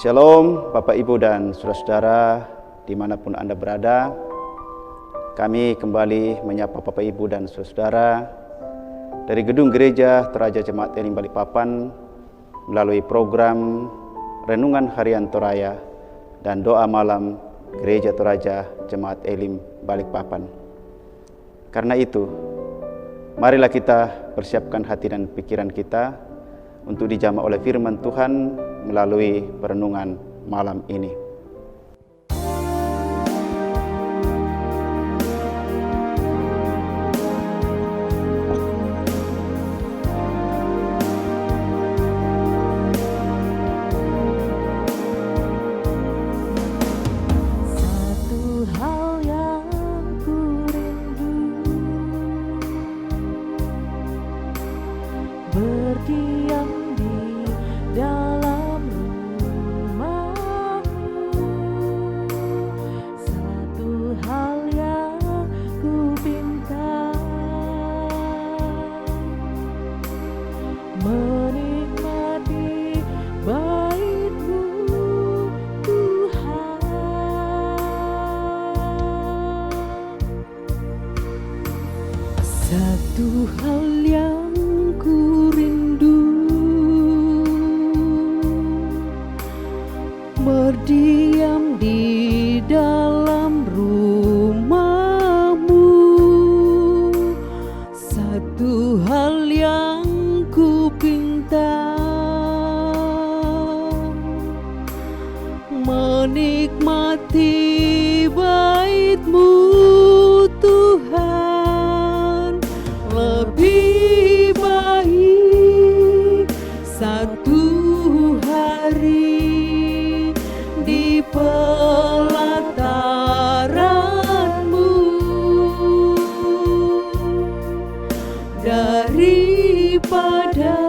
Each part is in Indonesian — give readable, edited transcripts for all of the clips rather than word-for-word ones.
Shalom Bapak Ibu dan saudara-saudara dimanapun Anda berada. Kami kembali menyapa Bapak Ibu dan saudara-saudara dari Gedung Gereja Toraja Jemaat Elim Balikpapan melalui program Renungan Harian Toraya dan Doa Malam Gereja Toraja Jemaat Elim Balikpapan. Karena itu, marilah kita persiapkan hati dan pikiran kita untuk dijamah oleh firman Tuhan melalui perenungan malam ini. Satu hal yang ku rindu, berdiam di dalam rumah-Mu. Satu hal yang ku pinta, menikmati bait-Mu, Tuhan. Satu hal yang ku rindu, berdiam di dalam rumah-Mu. Satu hal yang ku pinta, menikmati bait-Mu, Tuhan. Lebih baik satu hari di pelataran-Mu daripada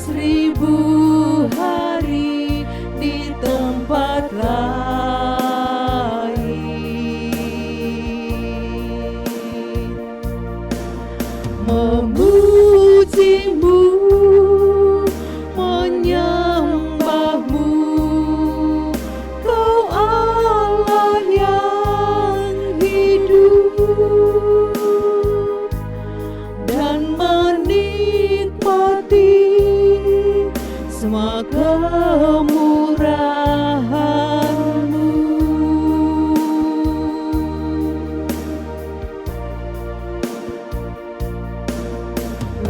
1000 hari di tempat lain. Memuji-Mu, menyembah-Mu, Kau Allah yang hidup, dan menikmati semua kemurahan-Mu.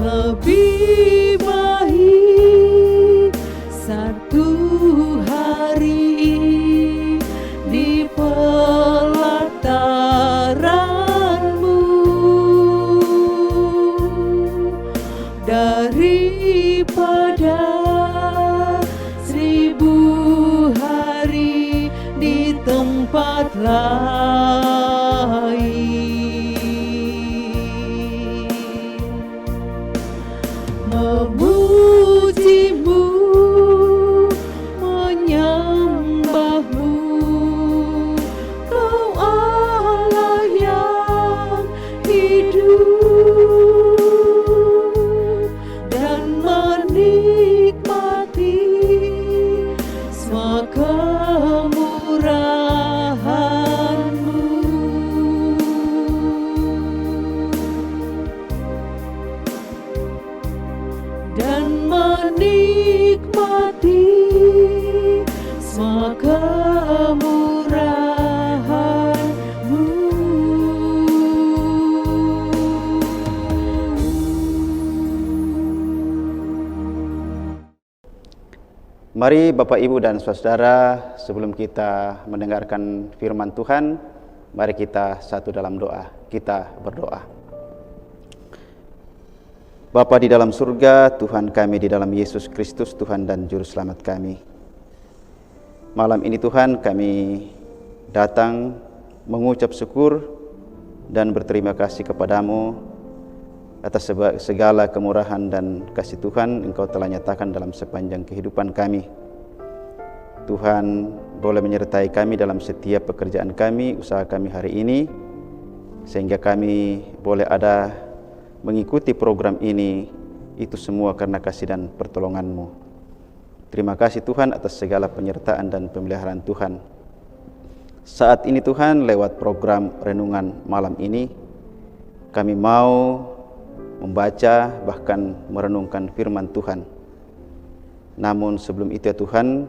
Lebih baik satu hari di pelataran-Mu daripada 1000 hari di tempat lain. Memuji-Mu, menyembah-Mu, Kau Allah yang hidup, dan menikmati semua kemurahan-Mu. Dan menikmati semua kemurahan-Mu. Mari Bapak Ibu dan saudara, sebelum kita mendengarkan firman Tuhan, mari kita satu dalam doa. Kita berdoa. Bapa di dalam surga, Tuhan kami di dalam Yesus Kristus, Tuhan dan Juru Selamat kami. Malam ini Tuhan kami datang mengucap syukur dan berterima kasih kepadamu atas segala kemurahan dan kasih Tuhan Engkau telah nyatakan dalam sepanjang kehidupan kami. Tuhan boleh menyertai kami dalam setiap pekerjaan kami, usaha kami hari ini, sehingga kami boleh ada mengikuti program ini, itu semua karena kasih dan pertolongan-Mu. Terima kasih Tuhan atas segala penyertaan dan pemeliharaan Tuhan. Saat ini Tuhan, lewat program renungan malam ini, kami mau membaca bahkan merenungkan firman Tuhan. Namun sebelum itu ya Tuhan,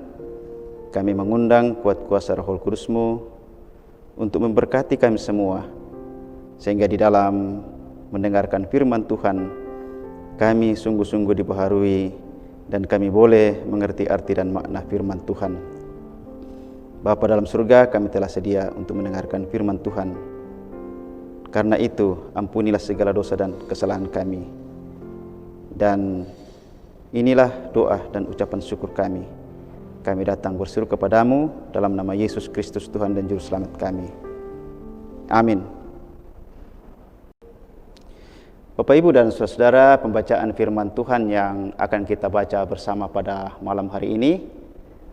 kami mengundang kuat kuasa Roh Kudus-Mu untuk memberkati kami semua, sehingga di dalam mendengarkan firman Tuhan, kami sungguh-sungguh dibaharui dan kami boleh mengerti arti dan makna firman Tuhan. Bapa dalam surga, kami telah sedia untuk mendengarkan firman Tuhan. Karena itu, ampunilah segala dosa dan kesalahan kami. Dan inilah doa dan ucapan syukur kami. Kami datang berseru kepadamu dalam nama Yesus Kristus Tuhan dan Juru Selamat kami. Amin. Bapak, Ibu, dan saudara-saudara, pembacaan firman Tuhan yang akan kita baca bersama pada malam hari ini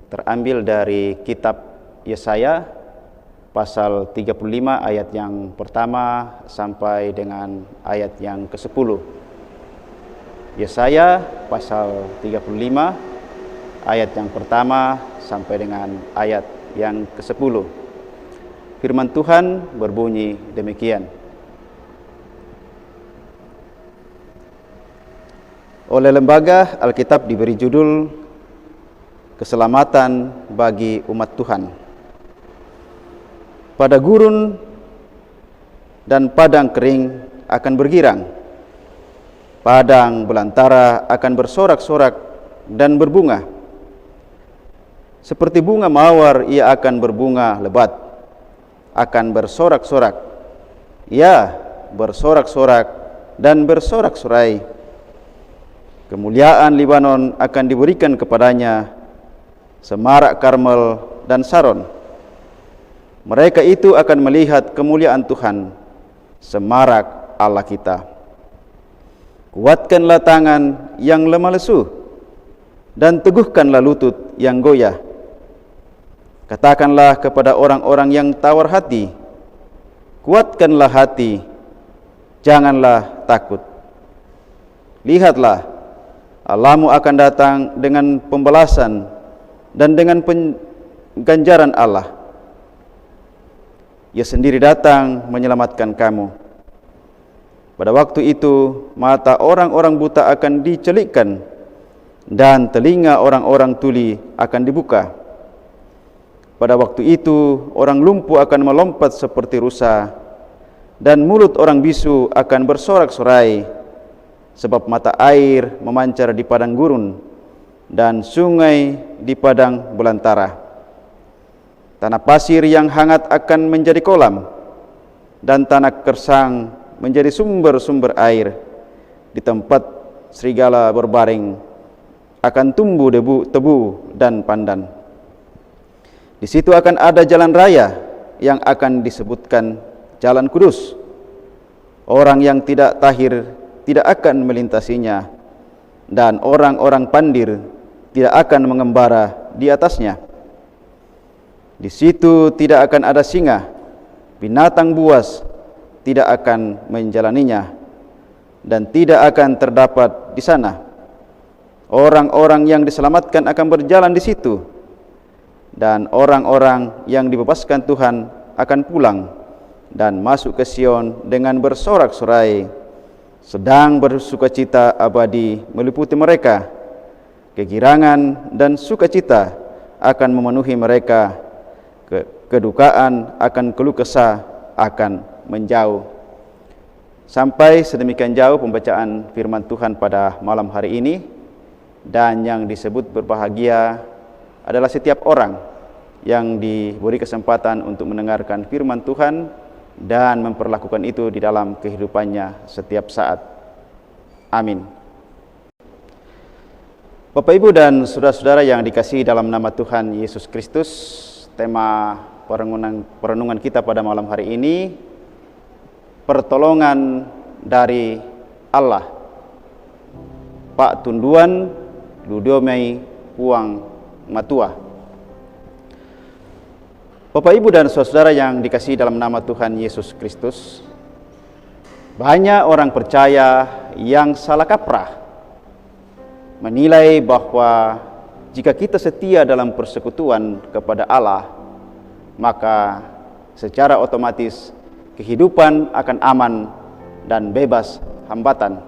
terambil dari kitab Yesaya pasal 35 ayat yang pertama sampai dengan ayat yang ke-10. Yesaya pasal 35 ayat yang pertama sampai dengan ayat yang ke-10. Firman Tuhan berbunyi demikian. Oleh lembaga Alkitab diberi judul Keselamatan bagi umat Tuhan. Pada gurun dan padang kering akan bergirang, padang belantara akan bersorak-sorak dan berbunga. Seperti bunga mawar ia akan berbunga lebat, akan bersorak-sorak, ya bersorak-sorak dan bersorak-sorai. Kemuliaan Libanon akan diberikan kepadanya, semarak Karmel dan Saron. Mereka itu akan melihat kemuliaan Tuhan, semarak Allah kita. Kuatkanlah tangan yang lemah lesu, dan teguhkanlah lutut yang goyah. Katakanlah kepada orang-orang yang tawar hati, kuatkanlah hati, janganlah takut. Lihatlah, Allahmu akan datang dengan pembalasan dan dengan ganjaran Allah. Ia sendiri datang menyelamatkan kamu. Pada waktu itu, mata orang-orang buta akan dicelikkan dan telinga orang-orang tuli akan dibuka. Pada waktu itu, orang lumpuh akan melompat seperti rusa, dan mulut orang bisu akan bersorak-sorai. Sebab mata air memancar di padang gurun dan sungai di padang belantara. Tanah pasir yang hangat akan menjadi kolam, dan tanah kersang menjadi sumber-sumber air. Di tempat serigala berbaring akan tumbuh tebu dan pandan. Di situ akan ada jalan raya yang akan disebutkan Jalan Kudus. Orang yang tidak tahir tidak akan melintasinya, dan orang-orang pandir tidak akan mengembara di atasnya. Di situ tidak akan ada singa, binatang buas tidak akan menjalaninya, dan tidak akan terdapat di sana. Orang-orang yang diselamatkan akan berjalan di situ, dan orang-orang yang dibebaskan Tuhan akan pulang dan masuk ke Sion dengan bersorak-sorai. Sedang bersukacita abadi meliputi mereka. Kegirangan dan sukacita akan memenuhi mereka. Kedukaan akan keluh kesah akan menjauh. Sampai sedemikian jauh pembacaan firman Tuhan pada malam hari ini. Dan yang disebut berbahagia adalah setiap orang yang diberi kesempatan untuk mendengarkan firman Tuhan dan memperlakukan itu di dalam kehidupannya setiap saat. Amin. Bapak, Ibu, dan saudara-saudara yang dikasihi dalam nama Tuhan Yesus Kristus, tema perenungan kita pada malam hari ini, pertolongan dari Allah. Pak Tunduan Ludomei Puang Matua. Bapak, Ibu, dan saudara yang dikasihi dalam nama Tuhan Yesus Kristus, banyak orang percaya yang salah kaprah menilai bahwa jika kita setia dalam persekutuan kepada Allah, maka secara otomatis kehidupan akan aman dan bebas hambatan.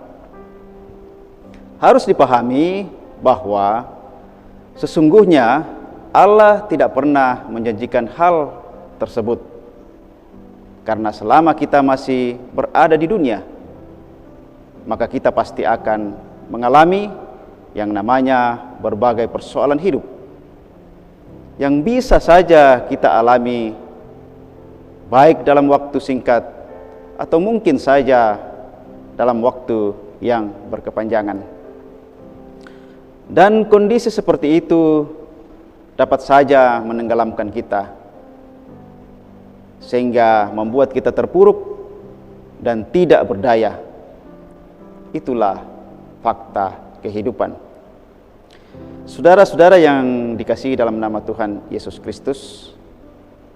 Harus dipahami bahwa sesungguhnya Allah tidak pernah menjanjikan hal tersebut, karena selama kita masih berada di dunia, maka kita pasti akan mengalami yang namanya berbagai persoalan hidup yang bisa saja kita alami baik dalam waktu singkat atau mungkin saja dalam waktu yang berkepanjangan. Dan kondisi seperti itu dapat saja menenggelamkan kita, sehingga membuat kita terpuruk dan tidak berdaya. Itulah fakta kehidupan. Saudara-saudara yang dikasihi dalam nama Tuhan Yesus Kristus,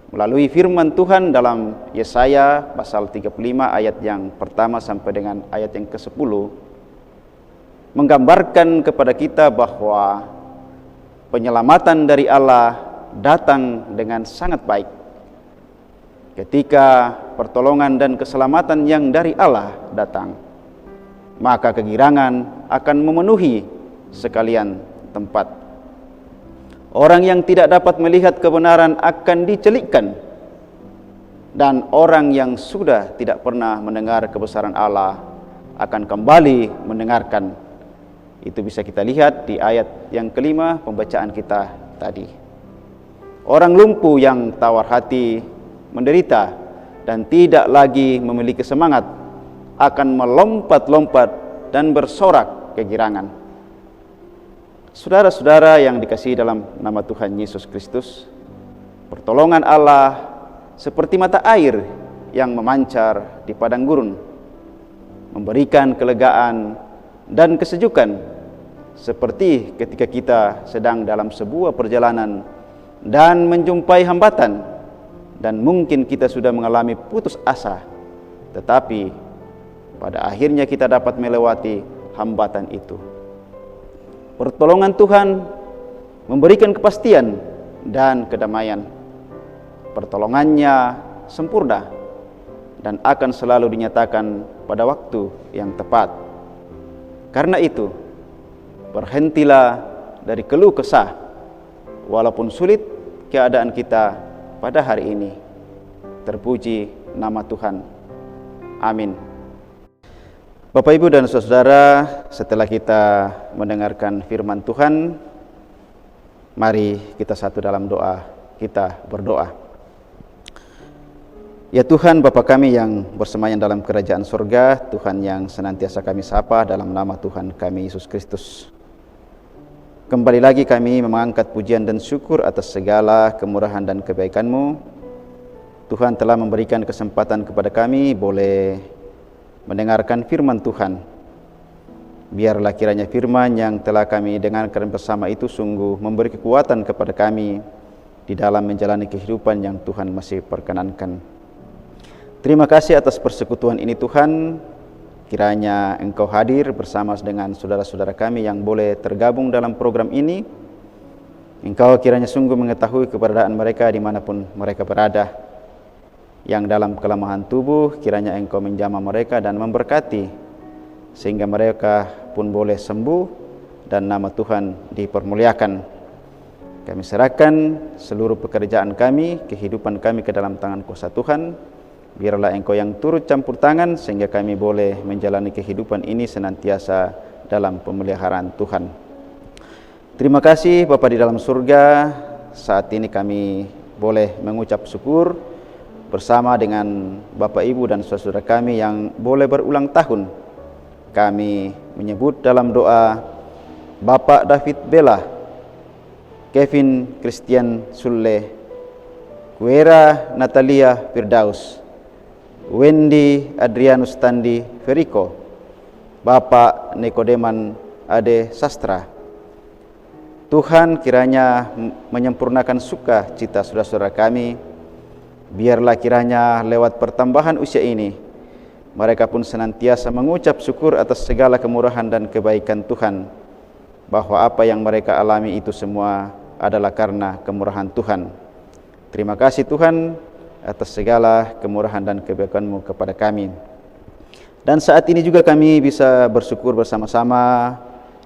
melalui firman Tuhan dalam Yesaya pasal 35 ayat yang pertama sampai dengan ayat yang ke-10, menggambarkan kepada kita bahwa penyelamatan dari Allah datang dengan sangat baik. Ketika pertolongan dan keselamatan yang dari Allah datang, maka kegirangan akan memenuhi sekalian tempat. Orang yang tidak dapat melihat kebenaran akan dicelikkan, dan orang yang sudah tidak pernah mendengar kebesaran Allah akan kembali mendengarkan. Itu bisa kita lihat di ayat yang kelima pembacaan kita tadi. Orang lumpuh yang tawar hati menderita dan tidak lagi memiliki semangat akan melompat-lompat dan bersorak kegirangan. Saudara-saudara yang dikasihi dalam nama Tuhan Yesus Kristus, pertolongan Allah seperti mata air yang memancar di padang gurun, memberikan kelegaan dan kesejukan, seperti ketika kita sedang dalam sebuah perjalanan dan menjumpai hambatan, dan mungkin kita sudah mengalami putus asa, tetapi pada akhirnya kita dapat melewati hambatan itu. Pertolongan Tuhan memberikan kepastian dan kedamaian. Pertolongannya sempurna dan akan selalu dinyatakan pada waktu yang tepat. Karena itu, berhentilah dari keluh kesah, walaupun sulit keadaan kita pada hari ini. Terpuji nama Tuhan. Amin. Bapak, Ibu, dan saudara, setelah kita mendengarkan firman Tuhan, mari kita satu dalam doa. Kita berdoa. Ya Tuhan, Bapa kami yang bersemayam dalam kerajaan surga, Tuhan yang senantiasa kami sapa dalam nama Tuhan kami Yesus Kristus. Kembali lagi kami mengangkat pujian dan syukur atas segala kemurahan dan kebaikan-Mu. Tuhan telah memberikan kesempatan kepada kami boleh mendengarkan firman Tuhan. Biarlah kiranya firman yang telah kami dengarkan bersama itu sungguh memberi kekuatan kepada kami di dalam menjalani kehidupan yang Tuhan masih perkenankan. Terima kasih atas persekutuan ini Tuhan. Kiranya Engkau hadir bersama dengan saudara-saudara kami yang boleh tergabung dalam program ini. Engkau kiranya sungguh mengetahui keberadaan mereka dimanapun mereka berada. Yang dalam kelemahan tubuh, kiranya Engkau menjamah mereka dan memberkati, sehingga mereka pun boleh sembuh dan nama Tuhan dipermuliakan. Kami serahkan seluruh pekerjaan kami, kehidupan kami ke dalam tangan kuasa Tuhan. Biarlah Engkau yang turut campur tangan, sehingga kami boleh menjalani kehidupan ini senantiasa dalam pemeliharaan Tuhan. Terima kasih Bapa di dalam surga. Saat ini kami boleh mengucap syukur bersama dengan Bapak, Ibu, dan saudara kami yang boleh berulang tahun. Kami menyebut dalam doa Bapak David Bella, Kevin Christian Sulle, Kuera Natalia Firdaus, Wendy Adrianus Tandi Feriko, Bapak Nikodeman Ade Sastra. Tuhan kiranya menyempurnakan sukacita saudara-saudara kami. Biarlah kiranya lewat pertambahan usia ini, mereka pun senantiasa mengucap syukur atas segala kemurahan dan kebaikan Tuhan. bahwa apa yang mereka alami itu semua adalah karena kemurahan Tuhan. Terima kasih Tuhan atas segala kemurahan dan kebaikan-Mu kepada kami. Dan saat ini juga kami bisa bersyukur bersama-sama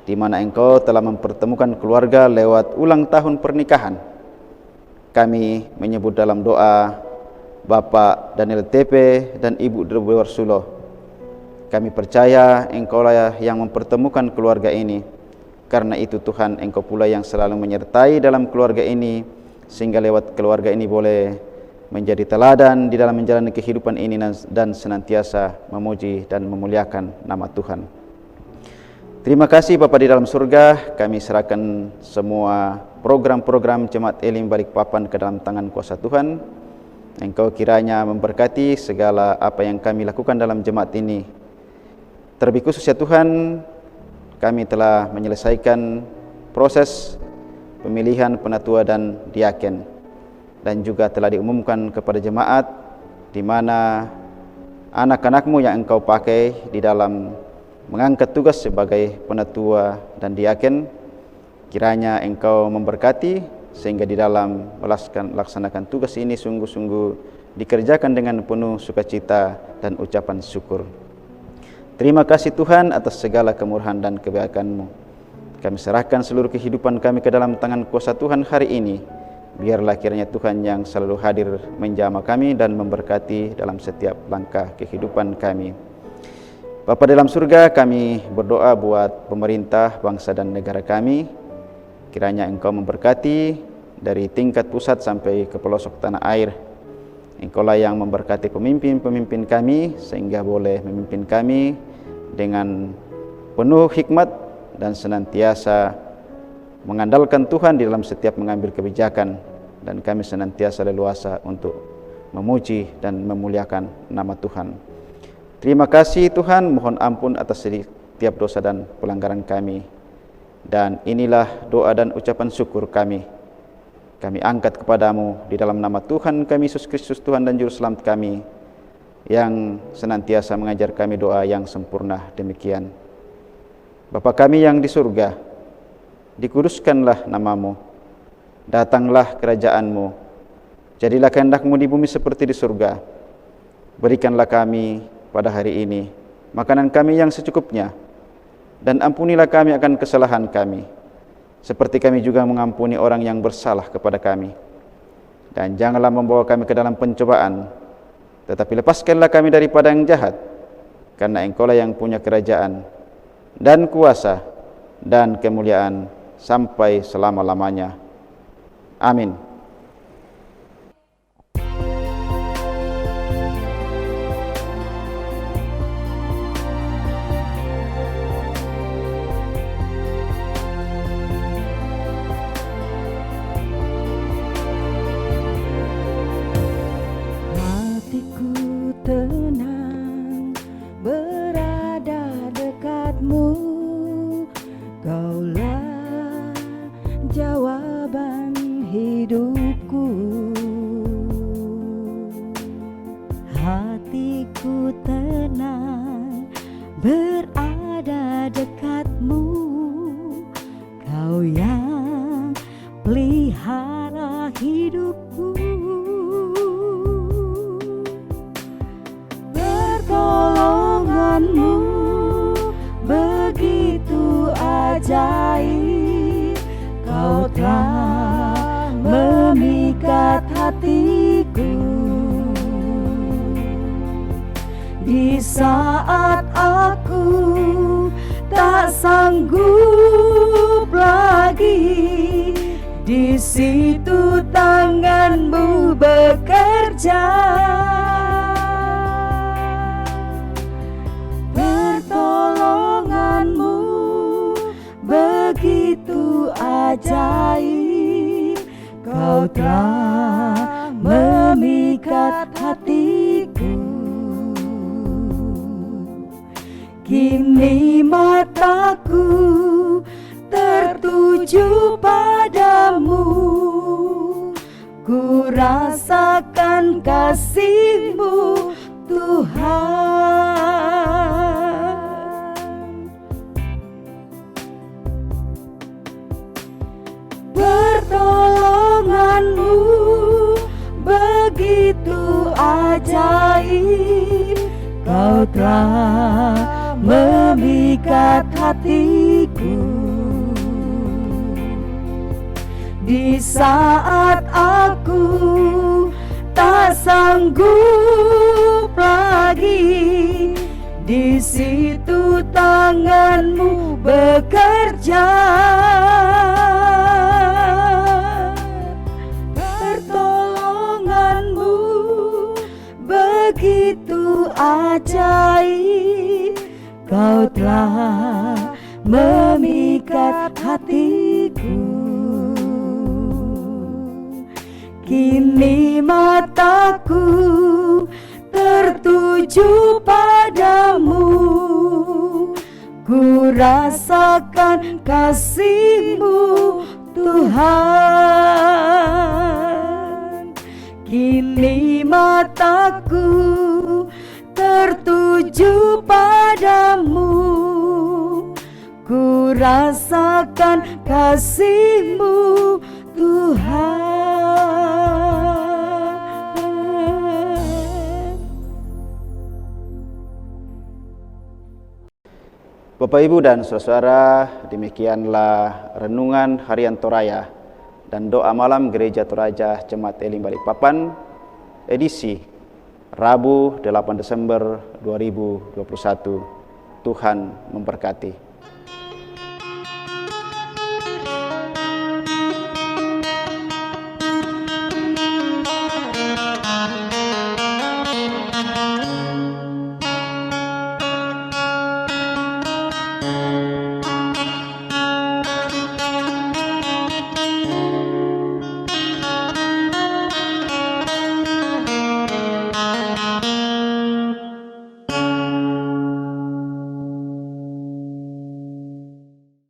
di mana Engkau telah mempertemukan keluarga lewat ulang tahun pernikahan. Kami menyebut dalam doa Bapak Daniel Tepe dan Ibu Dewi Warsulo. Kami percaya Engkau lah yang mempertemukan keluarga ini. Karena itu Tuhan, Engkau pula yang selalu menyertai dalam keluarga ini, sehingga lewat keluarga ini boleh menjadi teladan di dalam menjalani kehidupan ini dan senantiasa memuji dan memuliakan nama Tuhan. Terima kasih Bapa di dalam surga, kami serahkan semua program-program Jemaat Elim Balikpapan ke dalam tangan kuasa Tuhan. Engkau kiranya memberkati segala apa yang kami lakukan dalam jemaat ini. Terlebih khusus ya Tuhan, kami telah menyelesaikan proses pemilihan penatua dan diaken, dan juga telah diumumkan kepada jemaat di mana anak-anak-Mu yang Engkau pakai di dalam mengangkat tugas sebagai penatua dan diaken, kiranya Engkau memberkati sehingga di dalam melaksanakan tugas ini sungguh-sungguh dikerjakan dengan penuh sukacita dan ucapan syukur. Terima kasih Tuhan atas segala kemurahan dan kebaikan-Mu. Kami serahkan seluruh kehidupan kami ke dalam tangan kuasa Tuhan hari ini. Biarlah kiranya Tuhan yang selalu hadir menjamah kami dan memberkati dalam setiap langkah kehidupan kami. Bapa dalam surga, kami berdoa buat pemerintah, bangsa dan negara kami. Kiranya Engkau memberkati dari tingkat pusat sampai ke pelosok tanah air. Engkau lah yang memberkati pemimpin-pemimpin kami sehingga boleh memimpin kami dengan penuh hikmat dan senantiasa mengandalkan Tuhan di dalam setiap mengambil kebijakan, dan kami senantiasa leluasa untuk memuji dan memuliakan nama Tuhan. Terima kasih Tuhan, mohon ampun atas setiap dosa dan pelanggaran kami. Dan inilah doa dan ucapan syukur kami. Kami angkat kepadamu di dalam nama Tuhan kami Yesus Kristus, Tuhan dan Juru Selamat kami, yang senantiasa mengajar kami doa yang sempurna demikian. Bapa kami yang di surga, dikuduskanlah namamu, datanglah kerajaan-Mu, jadilah kehendak-Mu di bumi seperti di surga. Berikanlah kami pada hari ini makanan kami yang secukupnya, dan ampunilah kami akan kesalahan kami, seperti kami juga mengampuni orang yang bersalah kepada kami. Dan janganlah membawa kami ke dalam pencobaan, tetapi lepaskanlah kami daripada yang jahat, karena Engkau-lah yang punya kerajaan dan kuasa dan kemuliaan sampai selama-lamanya. Amin. Hatiku tenang berada dekatmu, Kaulah jawaban hidupku. Hatiku tenang berada dekatmu, Kau yang pelihara hidupku. Pertolonganmu begitu ajaib, Kau telah memikat hatiku. Di saat aku tak sanggup lagi, di situ tangan-Mu bekerja. Pertolongan-Mu begitu ajaib, Kau telah memikat hatiku. Kini mataku tertuju padamu, ku rasakan kasih-Mu Tuhan. pertolonganmu begitu ajaib. Kau telah memikat hatiku di saat aku tak sanggup lagi. Di situ tanganmu bekerja, pertolonganmu begitu ajaib. Kau telah memikat hatiku. Kini mataku tertuju padamu, ku rasakan kasih-Mu Tuhan. Kini mataku tertuju padamu, ku rasakan kasih-Mu Tuhan. Bapak, Ibu, dan saudara-saudara, demikianlah renungan harian Toraya dan doa malam Gereja Toraja Jemaat Elim Balikpapan, edisi Rabu 8 Desember 2021. Tuhan memberkati.